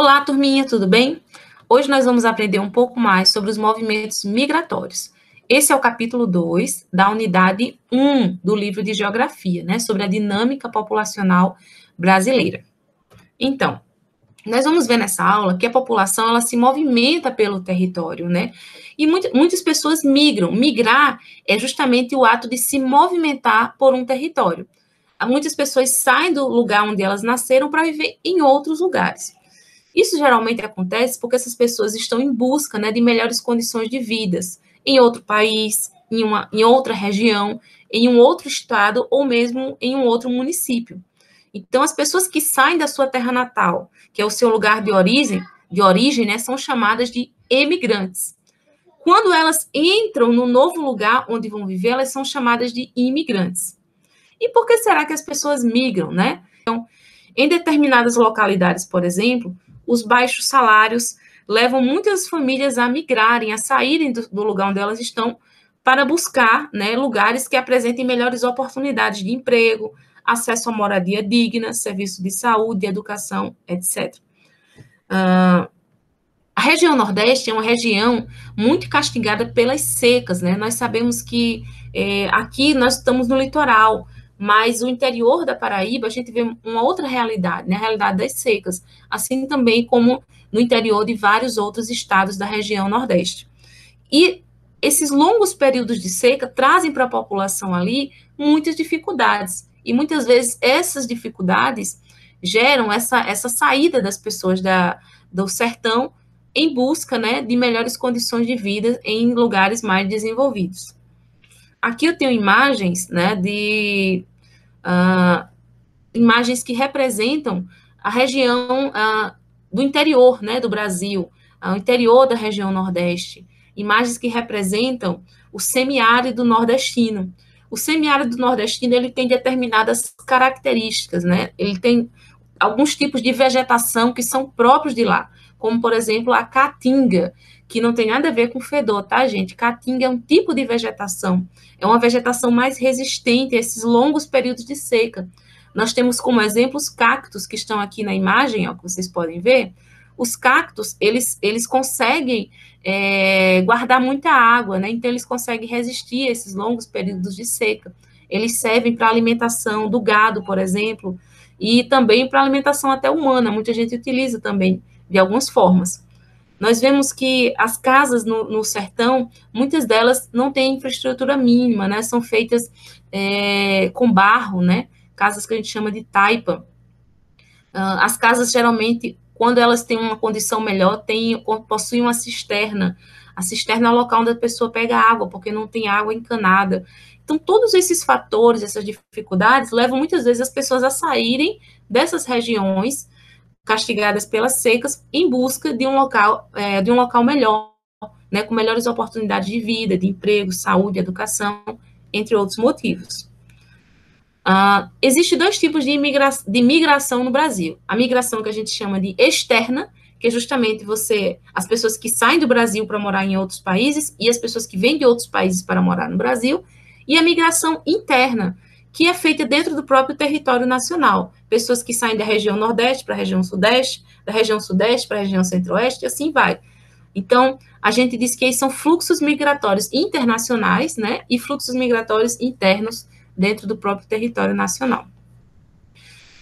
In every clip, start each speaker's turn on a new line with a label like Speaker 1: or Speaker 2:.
Speaker 1: Olá, turminha, tudo bem? Hoje nós vamos aprender um pouco mais sobre os movimentos migratórios. Esse é o capítulo 2 da unidade 1 do livro de Geografia, né, sobre a dinâmica populacional brasileira. Então, nós vamos ver nessa aula que a população ela se movimenta pelo território, né? E muitas pessoas migram. Migrar é justamente o ato de se movimentar por um território. Muitas pessoas saem do lugar onde elas nasceram para viver em outros lugares. Isso geralmente acontece porque essas pessoas estão em busca, né, de melhores condições de vida em outro país, em outra região, em um outro estado ou mesmo em um outro município. Então, as pessoas que saem da sua terra natal, que é o seu lugar de origem, né, são chamadas de emigrantes. Quando elas entram no novo lugar onde vão viver, elas são chamadas de imigrantes. E por que será que as pessoas migram, né? Então, em determinadas localidades, por exemplo, os baixos salários levam muitas famílias a migrarem, a saírem do lugar onde elas estão para buscar, né, lugares que apresentem melhores oportunidades de emprego, acesso a moradia digna, serviço de saúde, educação, etc. A região Nordeste é uma região muito castigada pelas secas, né? Nós sabemos que aqui nós estamos no litoral, mas o interior da Paraíba a gente vê uma outra realidade, né? A realidade das secas, assim também como no interior de vários outros estados da região Nordeste. E esses longos períodos de seca trazem para a população ali muitas dificuldades, e muitas vezes essas dificuldades geram essa saída das pessoas do sertão em busca, né, de melhores condições de vida em lugares mais desenvolvidos. Aqui eu tenho imagens, né, imagens que representam a região do interior, né, do Brasil, o interior da região Nordeste, imagens que representam o semiárido nordestino. O semiárido nordestino ele tem determinadas características, né? Ele tem alguns tipos de vegetação que são próprios de lá, como, por exemplo, a caatinga, que não tem nada a ver com fedor, tá, gente? Caatinga é um tipo de vegetação, é uma vegetação mais resistente a esses longos períodos de seca. Nós temos como exemplo os cactos que estão aqui na imagem, ó, que vocês podem ver. Os cactos, eles conseguem guardar muita água, né? Então, eles conseguem resistir a esses longos períodos de seca. Eles servem para a alimentação do gado, por exemplo, e também para a alimentação até humana. Muita gente utiliza também de algumas formas. Nós vemos que as casas no sertão, muitas delas não têm infraestrutura mínima, né? São feitas com barro, né? Casas que a gente chama de taipa. As casas, geralmente, quando elas têm uma condição melhor, possuem uma cisterna. A cisterna é o local onde a pessoa pega água, porque não tem água encanada. Então, todos esses fatores, essas dificuldades, levam muitas vezes as pessoas a saírem dessas regiões castigadas pelas secas em busca de um local melhor, né, com melhores oportunidades de vida, de emprego, saúde, educação, entre outros motivos. Existem dois tipos de migração no Brasil. A migração que a gente chama de externa, que é justamente as pessoas que saem do Brasil para morar em outros países e as pessoas que vêm de outros países para morar no Brasil, e a migração interna, que é feita dentro do próprio território nacional. Pessoas que saem da região Nordeste para a região Sudeste, da região Sudeste para a região Centro-Oeste, e assim vai. Então, a gente diz que são fluxos migratórios internacionais, né, e fluxos migratórios internos dentro do próprio território nacional.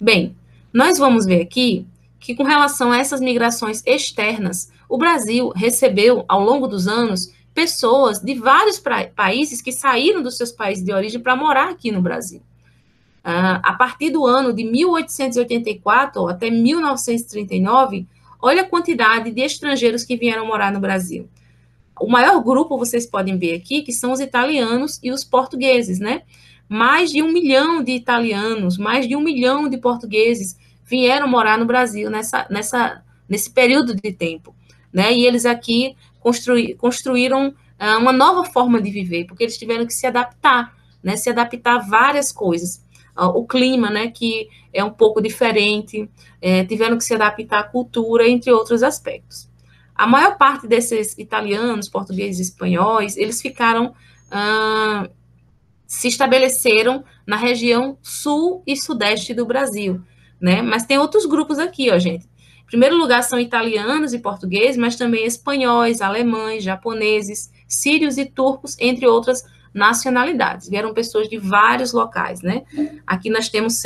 Speaker 1: Bem, nós vamos ver aqui que, com relação a essas migrações externas, o Brasil recebeu, ao longo dos anos, pessoas de vários países que saíram dos seus países de origem para morar aqui no Brasil. A partir do ano de 1884 até 1939, olha a quantidade de estrangeiros que vieram morar no Brasil. O maior grupo, vocês podem ver aqui, que são os italianos e os portugueses, né? Mais de 1 milhão de italianos, mais de 1 milhão de portugueses vieram morar no Brasil nesse período de tempo, né? E eles aqui construíram uma nova forma de viver, porque eles tiveram que se adaptar, né? Se adaptar a várias coisas. O clima, né? Que é um pouco diferente, tiveram que se adaptar à cultura, entre outros aspectos. A maior parte desses italianos, portugueses e espanhóis, eles se estabeleceram na região sul e sudeste do Brasil, né? Mas tem outros grupos aqui, ó, gente. Em primeiro lugar são italianos e portugueses, mas também espanhóis, alemães, japoneses, sírios e turcos, entre outras nacionalidades. Vieram pessoas de vários locais, né? Aqui nós temos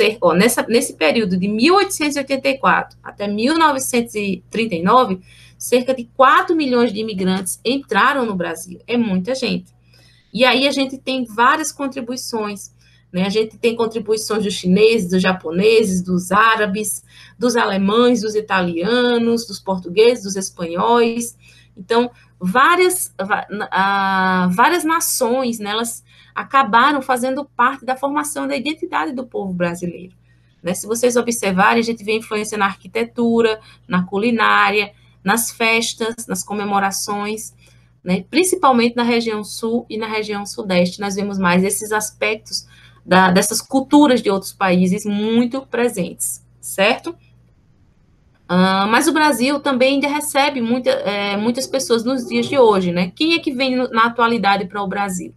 Speaker 1: nesse período de 1884 até 1939, cerca de 4 milhões de imigrantes entraram no Brasil. É muita gente. E aí a gente tem várias contribuições, né? A gente tem contribuições dos chineses, dos japoneses, dos árabes, dos alemães, dos italianos, dos portugueses, dos espanhóis. Então, várias nações, né, elas acabaram fazendo parte da formação da identidade do povo brasileiro. Né? Se vocês observarem, a gente vê influência na arquitetura, na culinária, nas festas, nas comemorações, né? Principalmente na região sul e na região sudeste, nós vemos mais esses aspectos dessas culturas de outros países muito presentes, certo? Mas o Brasil também ainda recebe muitas pessoas nos dias de hoje, né? Quem é que vem na atualidade para o Brasil?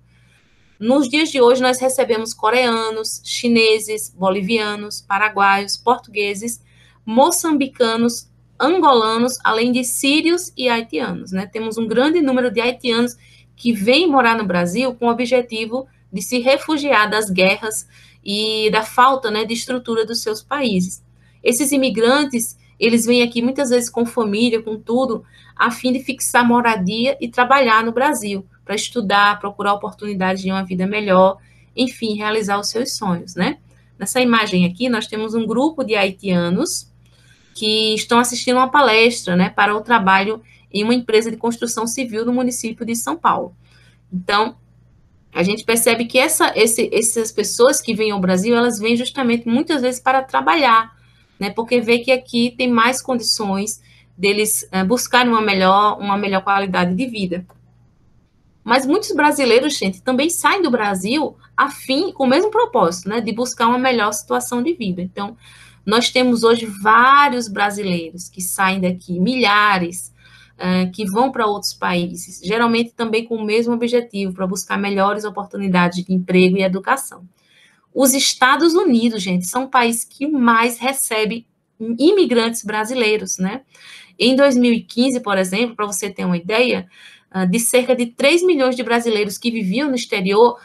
Speaker 1: Nos dias de hoje, nós recebemos coreanos, chineses, bolivianos, paraguaios, portugueses, moçambicanos, angolanos, além de sírios e haitianos, né? Temos um grande número de haitianos que vêm morar no Brasil com o objetivo de se refugiar das guerras e da falta, né, de estrutura dos seus países. Esses imigrantes, eles vêm aqui muitas vezes com família, com tudo, a fim de fixar moradia e trabalhar no Brasil, para estudar, procurar oportunidades de uma vida melhor, enfim, realizar os seus sonhos, né? Nessa imagem aqui, nós temos um grupo de haitianos que estão assistindo uma palestra, né, para o trabalho em uma empresa de construção civil no município de São Paulo. Então, a gente percebe que essas pessoas que vêm ao Brasil, elas vêm justamente muitas vezes para trabalhar, né, porque vê que aqui tem mais condições deles buscarem uma melhor qualidade de vida. Mas muitos brasileiros, gente, também saem do Brasil com o mesmo propósito, né, de buscar uma melhor situação de vida. Então, nós temos hoje vários brasileiros que saem daqui, milhares, que vão para outros países, geralmente também com o mesmo objetivo, para buscar melhores oportunidades de emprego e educação. Os Estados Unidos, gente, são o país que mais recebe imigrantes brasileiros, né? Em 2015, por exemplo, para você ter uma ideia, de cerca de 3 milhões de brasileiros que viviam no exterior,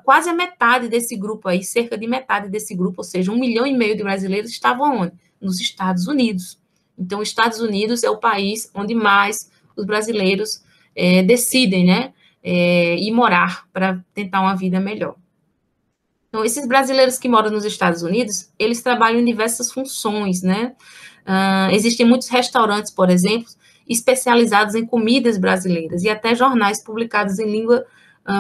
Speaker 1: quase a metade desse grupo aí, cerca de metade desse grupo, ou seja, 1,5 milhão de brasileiros estavam onde? Nos Estados Unidos. Então, os Estados Unidos é o país onde mais os brasileiros decidem, né, ir morar para tentar uma vida melhor. Então, esses brasileiros que moram nos Estados Unidos, eles trabalham em diversas funções, né? Existem muitos restaurantes, por exemplo, especializados em comidas brasileiras e até jornais publicados em língua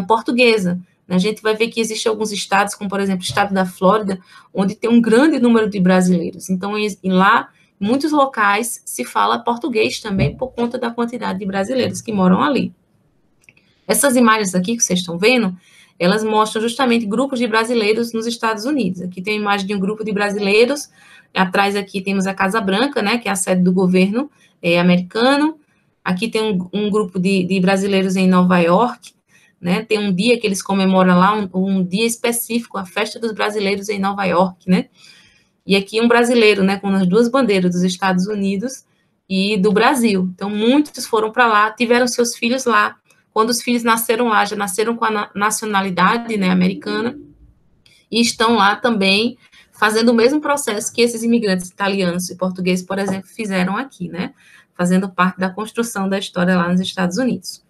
Speaker 1: portuguesa. A gente vai ver que existem alguns estados, como, por exemplo, o estado da Flórida, onde tem um grande número de brasileiros. Então, lá, em muitos locais, se fala português também, por conta da quantidade de brasileiros que moram ali. Essas imagens aqui que vocês estão vendo, elas mostram justamente grupos de brasileiros nos Estados Unidos. Aqui tem a imagem de um grupo de brasileiros, atrás aqui temos a Casa Branca, né, que é a sede do governo americano. Aqui tem um grupo de brasileiros em Nova York, né, tem um dia que eles comemoram lá, um dia específico, a festa dos brasileiros em Nova York, né, e aqui um brasileiro, né, com as duas bandeiras dos Estados Unidos e do Brasil. Então, muitos foram para lá, tiveram seus filhos lá. Quando os filhos nasceram lá, já nasceram com a nacionalidade, né, americana, e estão lá também fazendo o mesmo processo que esses imigrantes italianos e portugueses, por exemplo, fizeram aqui, né, fazendo parte da construção da história lá nos Estados Unidos.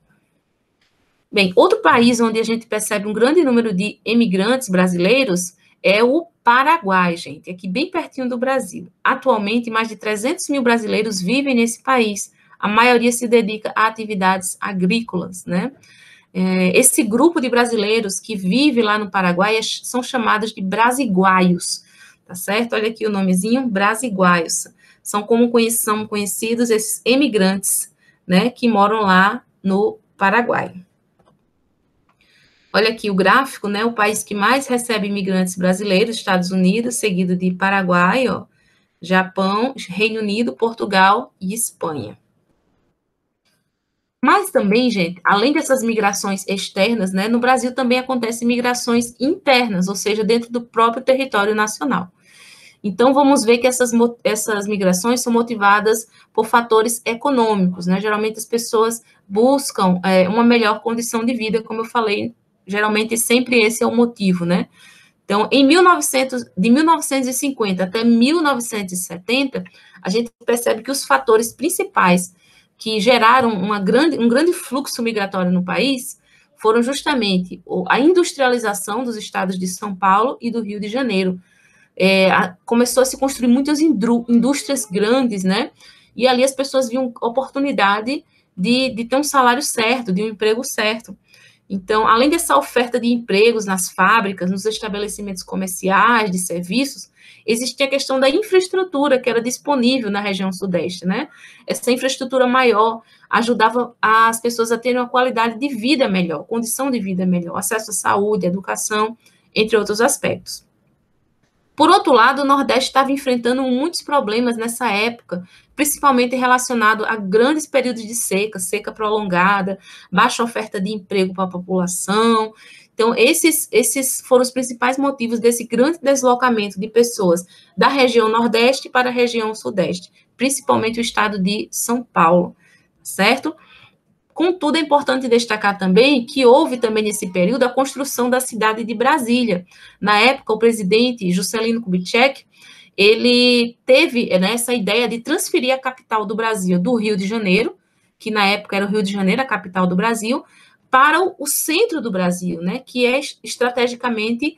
Speaker 1: Bem, outro país onde a gente percebe um grande número de imigrantes brasileiros é o Paraguai, gente, aqui bem pertinho do Brasil. Atualmente, mais de 300 mil brasileiros vivem nesse país. A maioria se dedica a atividades agrícolas, né? Esse grupo de brasileiros que vive lá no Paraguai são chamados de brasiguaios, tá certo? Olha aqui o nomezinho, brasiguaios. São conhecidos esses emigrantes, né, que moram lá no Paraguai. Olha aqui o gráfico, né, o país que mais recebe imigrantes brasileiros, Estados Unidos, seguido de Paraguai, ó, Japão, Reino Unido, Portugal e Espanha. Mas também, gente, além dessas migrações externas, né, no Brasil também acontecem migrações internas, ou seja, dentro do próprio território nacional. Então, vamos ver que essas migrações são motivadas por fatores econômicos, né? Geralmente as pessoas buscam uma melhor condição de vida, como eu falei, geralmente sempre esse é o motivo, né? Então, de 1950 até 1970, a gente percebe que os fatores principais que geraram um grande fluxo migratório no país foram justamente a industrialização dos estados de São Paulo e do Rio de Janeiro. Começou a se construir muitas indústrias grandes, né? E ali as pessoas viam oportunidade de ter um salário certo, de um emprego certo. Então, além dessa oferta de empregos nas fábricas, nos estabelecimentos comerciais, de serviços, existia a questão da infraestrutura que era disponível na região sudeste, né? Essa infraestrutura maior ajudava as pessoas a terem uma qualidade de vida melhor, condição de vida melhor, acesso à saúde, educação, entre outros aspectos. Por outro lado, o Nordeste estava enfrentando muitos problemas nessa época, principalmente relacionado a grandes períodos de seca, seca prolongada, baixa oferta de emprego para a população. Então, esses foram os principais motivos desse grande deslocamento de pessoas da região Nordeste para a região Sudeste, principalmente o estado de São Paulo, certo? Contudo, é importante destacar também que houve também nesse período a construção da cidade de Brasília. Na época, o presidente Juscelino Kubitschek, ele teve essa ideia de transferir a capital do Brasil do Rio de Janeiro, que na época era o Rio de Janeiro, a capital do Brasil, para o centro do Brasil, né, que é estrategicamente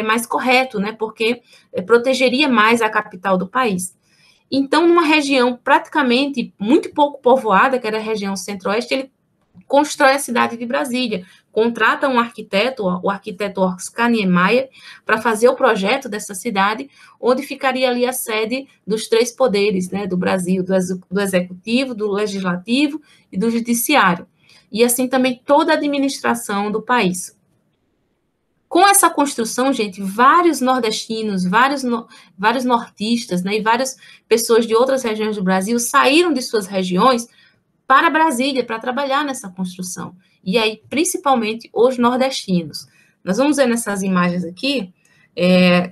Speaker 1: mais correto, né, porque protegeria mais a capital do país. Então, numa região praticamente muito pouco povoada, que era a região centro-oeste, ele constrói a cidade de Brasília, contrata um arquiteto, o arquiteto Oscar Niemeyer, para fazer o projeto dessa cidade, onde ficaria ali a sede dos três poderes, né, do Brasil, do executivo, do legislativo e do judiciário. E assim também toda a administração do país. Com essa construção, gente, vários nordestinos, vários nortistas, né, e várias pessoas de outras regiões do Brasil saíram de suas regiões para Brasília para trabalhar nessa construção. E aí, principalmente, os nordestinos. Nós vamos ver nessas imagens aqui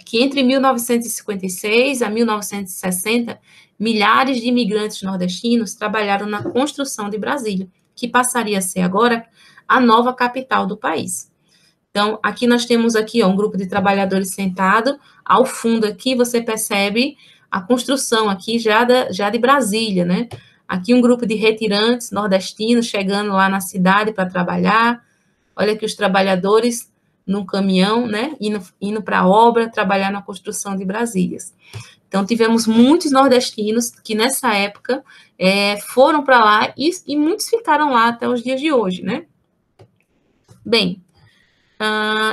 Speaker 1: que entre 1956 a 1960, milhares de imigrantes nordestinos trabalharam na construção de Brasília, que passaria a ser agora a nova capital do país. Então, aqui nós temos aqui um grupo de trabalhadores sentado, ao fundo aqui você percebe a construção aqui já de Brasília, né? Aqui um grupo de retirantes nordestinos chegando lá na cidade para trabalhar. Olha aqui os trabalhadores num caminhão, né? Indo para a obra, trabalhar na construção de Brasília. Então, tivemos muitos nordestinos que nessa época foram para lá e muitos ficaram lá até os dias de hoje, né? Bem,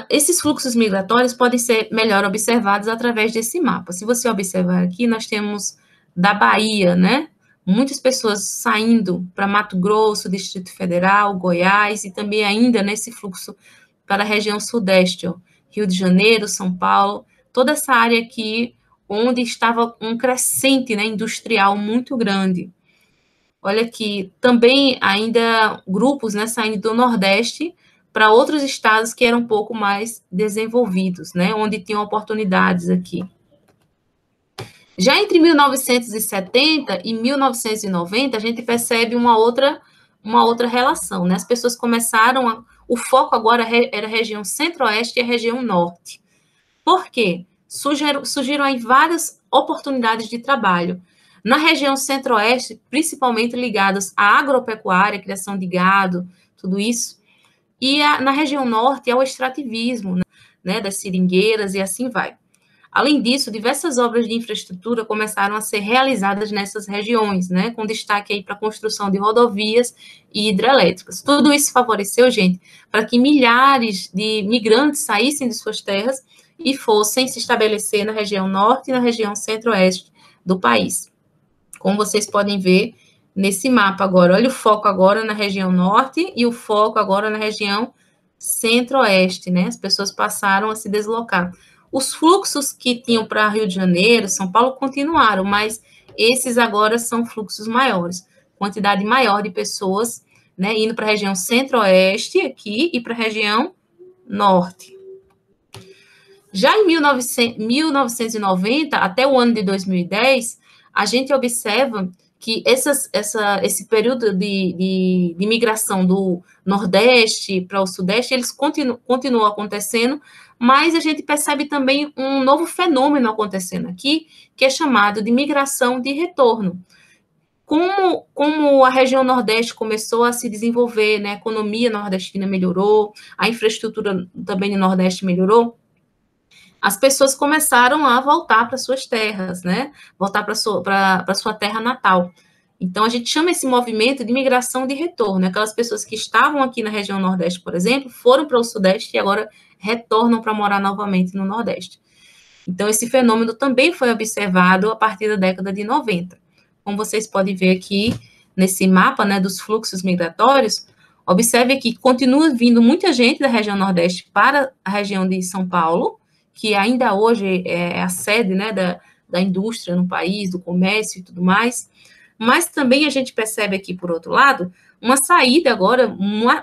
Speaker 1: esses fluxos migratórios podem ser melhor observados através desse mapa. Se você observar aqui, nós temos da Bahia, né? Muitas pessoas saindo para Mato Grosso, Distrito Federal, Goiás, e também ainda nesse fluxo para a região sudeste, ó, Rio de Janeiro, São Paulo, toda essa área aqui onde estava um crescente, né, industrial muito grande. Olha aqui, também ainda grupos, né, saindo do Nordeste para outros estados que eram um pouco mais desenvolvidos, né, onde tinham oportunidades aqui. Já entre 1970 e 1990, a gente percebe uma outra relação, né? As pessoas começaram o foco agora era a região centro-oeste e a região norte. Por quê? Surgiram aí várias oportunidades de trabalho. Na região centro-oeste, principalmente ligadas à agropecuária, criação de gado, tudo isso, e na região norte ao extrativismo, né, das seringueiras e assim vai. Além disso, diversas obras de infraestrutura começaram a ser realizadas nessas regiões, né, com destaque aí para a construção de rodovias e hidrelétricas. Tudo isso favoreceu, gente, para que milhares de migrantes saíssem de suas terras e fossem se estabelecer na região norte e na região centro-oeste do país. Como vocês podem ver nesse mapa agora, olha o foco agora na região norte e o foco agora na região centro-oeste, né? As pessoas passaram a se deslocar. Os fluxos que tinham para Rio de Janeiro, São Paulo, continuaram, mas esses agora são fluxos maiores, quantidade maior de pessoas, né, indo para a região centro-oeste aqui e para a região norte. Já em 1990, até o ano de 2010, a gente observa que esse período de migração do Nordeste para o Sudeste, eles continuam acontecendo, mas a gente percebe também um novo fenômeno acontecendo aqui, que é chamado de migração de retorno. Como a região Nordeste começou a se desenvolver, né, a economia nordestina melhorou, a infraestrutura também no Nordeste melhorou, as pessoas começaram a voltar para suas terras, né? Voltar para sua terra natal. Então, a gente chama esse movimento de migração de retorno. Aquelas pessoas que estavam aqui na região Nordeste, por exemplo, foram para o Sudeste e agora retornam para morar novamente no Nordeste. Então, esse fenômeno também foi observado a partir da década de 90. Como vocês podem ver aqui nesse mapa, né, dos fluxos migratórios, observe que continua vindo muita gente da região Nordeste para a região de São Paulo, que ainda hoje é a sede, né, da indústria no país, do comércio e tudo mais, mas também a gente percebe aqui, por outro lado, uma saída agora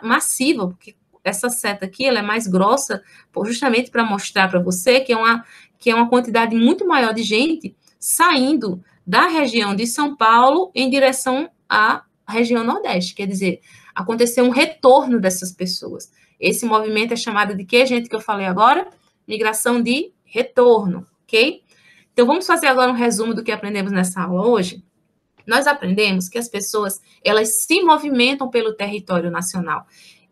Speaker 1: massiva, porque essa seta aqui ela é mais grossa, justamente para mostrar para você que é uma quantidade muito maior de gente saindo da região de São Paulo em direção à região Nordeste, quer dizer, aconteceu um retorno dessas pessoas. Esse movimento é chamado de que, gente, que eu falei agora? Migração de retorno, ok? Então, vamos fazer agora um resumo do que aprendemos nessa aula hoje. Nós aprendemos que as pessoas, elas se movimentam pelo território nacional.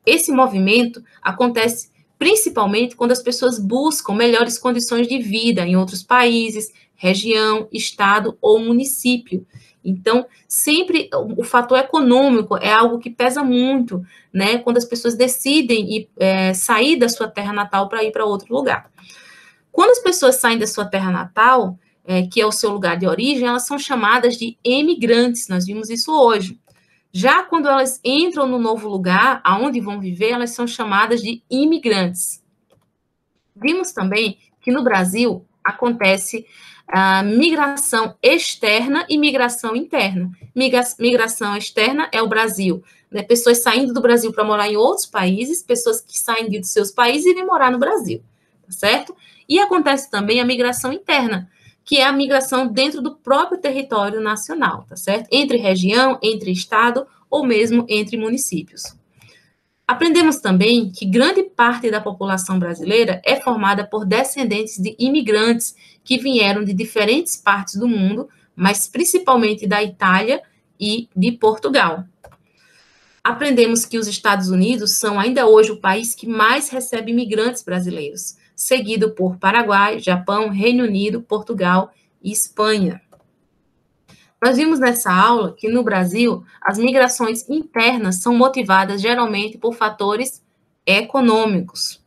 Speaker 1: Esse movimento acontece principalmente quando as pessoas buscam melhores condições de vida em outros países, região, estado ou município. Então, sempre o fator econômico é algo que pesa muito, né? Quando as pessoas decidem sair da sua terra natal para ir para outro lugar. Quando as pessoas saem da sua terra natal, que é o seu lugar de origem, elas são chamadas de emigrantes. Nós vimos isso hoje. Já quando elas entram no novo lugar, aonde vão viver, elas são chamadas de imigrantes. Vimos também que no Brasil acontece a migração externa e migração interna. Migração externa é o Brasil, né? Pessoas saindo do Brasil para morar em outros países, pessoas que saem de seus países e vêm morar no Brasil, tá certo? E acontece também a migração interna, que é a migração dentro do próprio território nacional, tá certo? Entre região, entre estado ou mesmo entre municípios. Aprendemos também que grande parte da população brasileira é formada por descendentes de imigrantes que vieram de diferentes partes do mundo, mas principalmente da Itália e de Portugal. Aprendemos que os Estados Unidos são ainda hoje o país que mais recebe imigrantes brasileiros, seguido por Paraguai, Japão, Reino Unido, Portugal e Espanha. Nós vimos nessa aula que, no Brasil, as migrações internas são motivadas geralmente por fatores econômicos.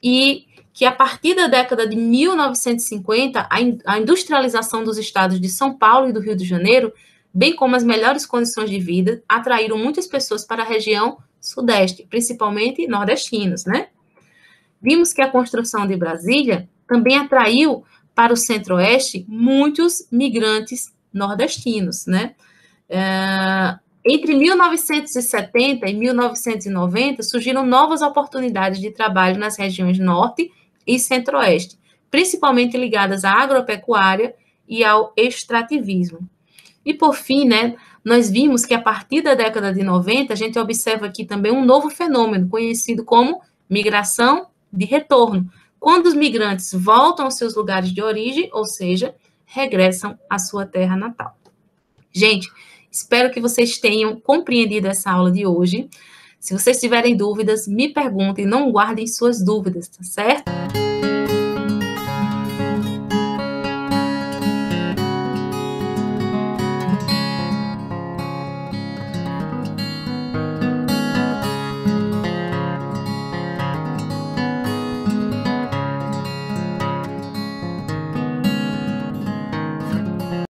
Speaker 1: E que, a partir da década de 1950, a industrialização dos estados de São Paulo e do Rio de Janeiro, bem como as melhores condições de vida, atraíram muitas pessoas para a região sudeste, principalmente nordestinos, né? Vimos que a construção de Brasília também atraiu para o centro-oeste muitos migrantes nordestinos, né? Entre 1970 e 1990, surgiram novas oportunidades de trabalho nas regiões norte e centro-oeste, principalmente ligadas à agropecuária e ao extrativismo. E, por fim, né, nós vimos que, a partir da década de 90, a gente observa aqui também um novo fenômeno, conhecido como migração de retorno, quando os migrantes voltam aos seus lugares de origem, ou seja, regressam à sua terra natal. Gente, espero que vocês tenham compreendido essa aula de hoje. Se vocês tiverem dúvidas, me perguntem, não guardem suas dúvidas, tá certo?